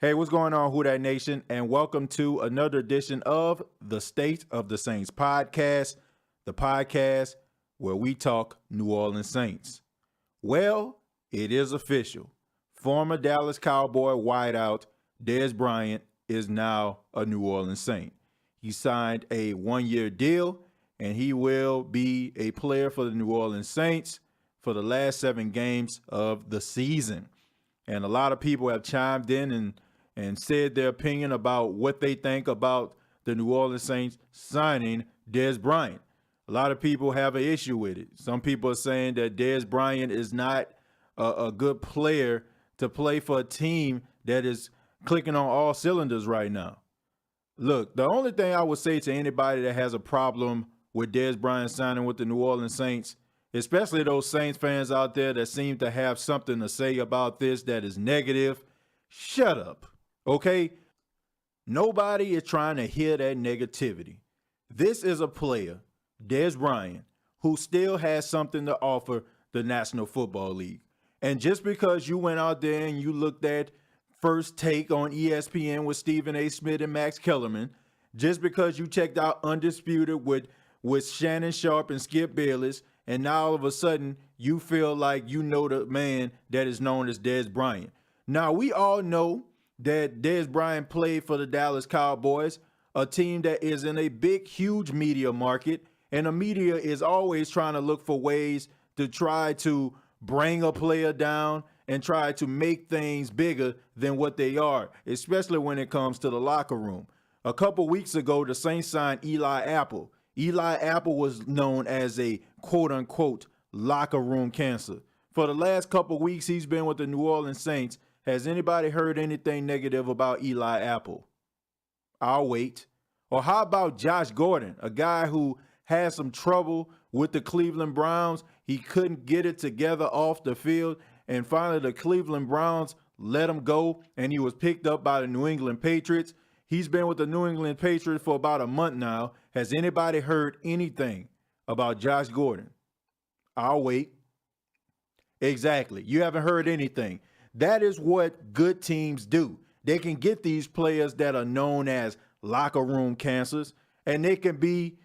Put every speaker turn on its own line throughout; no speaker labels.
Hey, what's going on, Who Dat Nation? And welcome to another edition of the State of the Saints podcast, the podcast where we talk New Orleans Saints. Well, it is official. Former Dallas Cowboy wideout Dez Bryant is now a New Orleans Saint. He signed a one-year deal, and he will be a player for the New Orleans Saints for the last 7 games of the season. And a lot of people have chimed in and said their opinion about what they think about the New Orleans Saints signing Dez Bryant. A lot of people have an issue with it. Some people are saying that Dez Bryant is not a good player to play for a team that is clicking on all cylinders right now. Look, the only thing I would say to anybody that has a problem with Dez Bryant signing with the New Orleans Saints, especially those Saints fans out there that seem to have something to say about this that is negative, shut up, okay? Nobody is trying to hear that negativity. This is a player, Dez Bryant, who still has something to offer the National Football League. And just because you went out there and you looked at First Take on ESPN with Stephen A. Smith and Max Kellerman, just because you checked out Undisputed with Shannon Sharp and Skip Bayless, and now all of a sudden you feel like you know the man that is known as Dez Bryant. Now, we all know that Dez Bryant played for the Dallas Cowboys, a team that is in a big, huge media market, and the media is always trying to look for ways to try to bring a player down and try to make things bigger than what they are, especially when it comes to the locker room. A couple weeks ago, the Saints signed Eli Apple. Eli Apple was known as a quote-unquote locker room cancer. For the last couple weeks he's been with the New Orleans Saints. Has anybody heard anything negative about Eli Apple? I'll wait. Or how about Josh Gordon, a guy who had some trouble with the Cleveland Browns? He couldn't get it together off the field, and finally the Cleveland Browns let him go, and he was picked up by the New England Patriots. He's been with the New England Patriots for about a month now. Has anybody heard anything about Josh Gordon? I'll wait. Exactly. You haven't heard anything. That is what good teams do. They can get these players that are known as locker room cancers, and they can be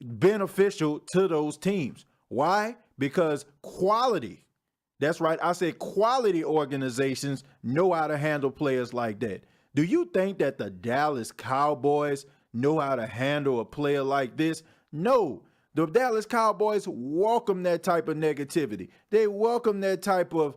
beneficial to those teams. Why? Because quality, that's right, I said quality organizations know how to handle players like that. Do you think that the Dallas Cowboys know how to handle a player like this? No. The Dallas Cowboys welcome that type of negativity. They welcome that type of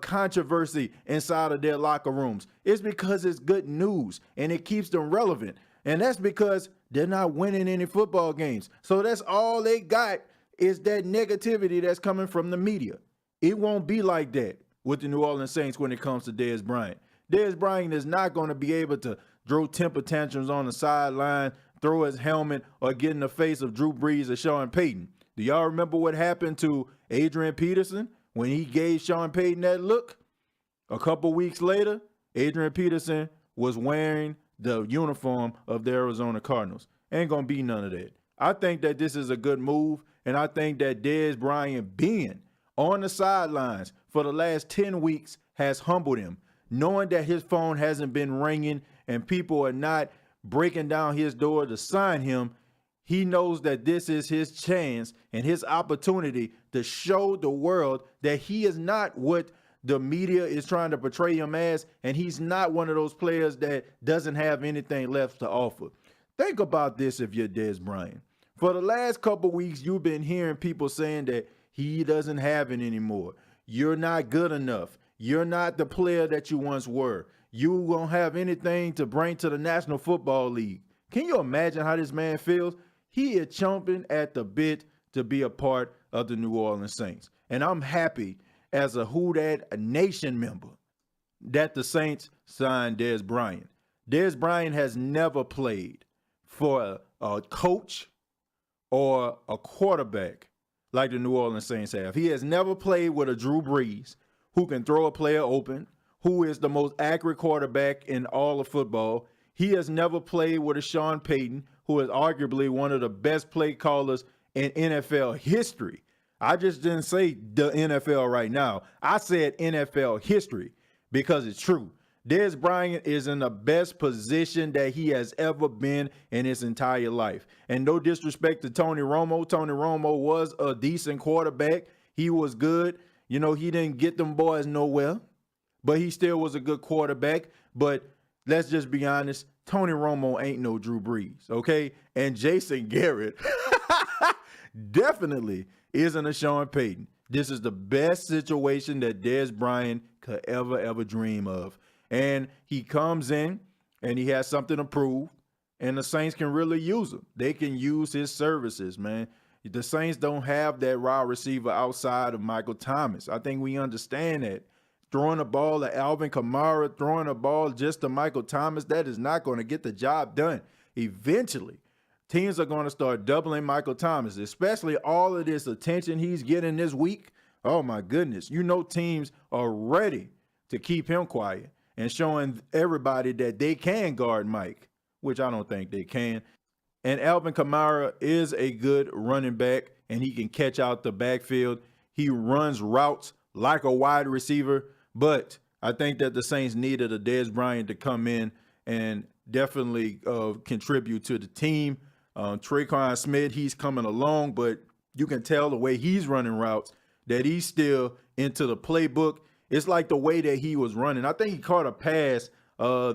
controversy inside of their locker rooms. It's because it's good news and it keeps them relevant. And that's because they're not winning any football games. So that's all they got is that negativity that's coming from the media. It won't be like that with the New Orleans Saints when it comes to Dez Bryant. Dez Bryant is not going to be able to throw temper tantrums on the sideline, throw his helmet, or get in the face of Drew Brees or Sean Payton. Do y'all remember what happened to Adrian Peterson when he gave Sean Payton that look? A couple weeks later, Adrian Peterson was wearing the uniform of the Arizona Cardinals. Ain't going to be none of that. I think that this is a good move, and I think that Dez Bryant being on the sidelines for the last 10 weeks has humbled him. Knowing that his phone hasn't been ringing and people are not breaking down his door to sign him, he knows that this is his chance and his opportunity to show the world that he is not what the media is trying to portray him as, and he's not one of those players that doesn't have anything left to offer. Think about this if you're Dez Bryant. For the last couple weeks, you've been hearing people saying that he doesn't have it anymore. You're not good enough. You're not the player that you once were. You won't have anything to bring to the National Football League. Can you imagine how this man feels? He is chomping at the bit to be a part of the New Orleans Saints. And I'm happy as a Who Dat Nation member that the Saints signed Dez Bryant. Dez Bryant has never played for a coach or a quarterback like the New Orleans Saints have. He has never played with a Drew Brees who can throw a player open, who is the most accurate quarterback in all of football. He has never played with a Sean Payton, who is arguably one of the best play callers in NFL history. I just didn't say the NFL right now. I said NFL history because it's true. Dez Bryant is in the best position that he has ever been in his entire life. And no disrespect to Tony Romo. Tony Romo was a decent quarterback. He was good. You know, he didn't get them boys nowhere, but he still was a good quarterback. But let's just be honest, Tony Romo ain't no Drew Brees, okay? And Jason Garrett definitely isn't a Sean Payton. This is the best situation that Dez Bryant could ever dream of. And he comes in and he has something to prove, and the Saints can really use him. They can use his services, man. The Saints don't have that wide receiver outside of Michael Thomas. I think we understand that. Throwing the ball to Alvin Kamara, throwing the ball just to Michael Thomas, that is not going to get the job done. Eventually, teams are going to start doubling Michael Thomas, especially all of this attention he's getting this week. Oh, my goodness. You know teams are ready to keep him quiet and showing everybody that they can guard Mike, which I don't think they can. And Alvin Kamara is a good running back, and he can catch out the backfield. He runs routes like a wide receiver, but I think that the Saints needed a Dez Bryant to come in and definitely contribute to the team. Traquan Smith, he's coming along, but you can tell the way he's running routes that he's still into the playbook. It's like the way that he was running. I think he caught a pass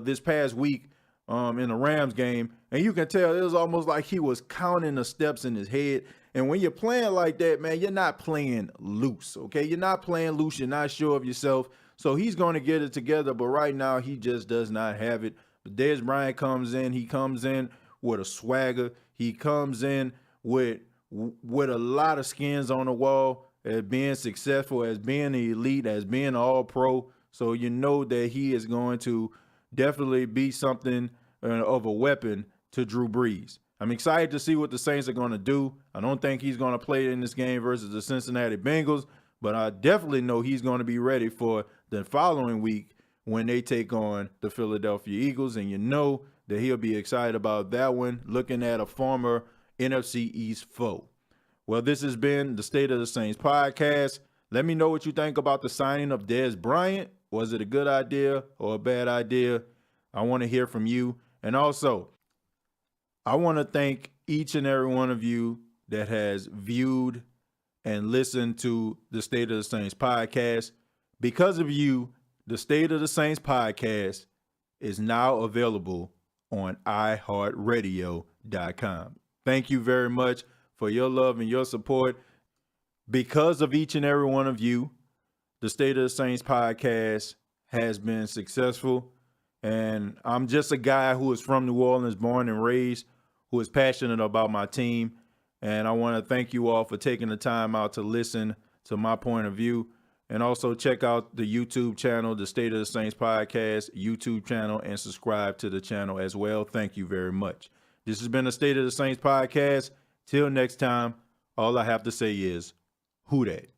this past week in the Rams game, and you can tell it was almost like he was counting the steps in his head. And when you're playing like that, man, you're not playing loose, okay? You're not playing loose. You're not sure of yourself. So he's going to get it together, but right now he just does not have it. But Dez Bryant comes in. He comes in with a swagger. He comes in with a lot of skins on the wall, as being successful, as being an elite, as being an all-pro. So you know that he is going to definitely be something of a weapon to Drew Brees. I'm excited to see what the Saints are going to do. I don't think he's going to play in this game versus the Cincinnati Bengals, but I definitely know he's going to be ready for the following week when they take on the Philadelphia Eagles. And you know that he'll be excited about that one, looking at a former NFC East foe. Well, this has been the State of the Saints podcast. Let me know what you think about the signing of Dez Bryant. Was it a good idea or a bad idea? I want to hear from you. And also, I want to thank each and every one of you that has viewed and listened to the State of the Saints podcast. Because of you, the State of the Saints podcast is now available on iHeartRadio.com. Thank you very much for your love and your support. Because of each and every one of you, the State of the Saints podcast has been successful. And I'm just a guy who is from New Orleans, born and raised, who is passionate about my team. And I want to thank you all for taking the time out to listen to my point of view. And also check out the YouTube channel, the State of the Saints podcast YouTube channel, and subscribe to the channel as well. Thank you very much. This has been the State of the Saints podcast. Till next time, all I have to say is, who dat?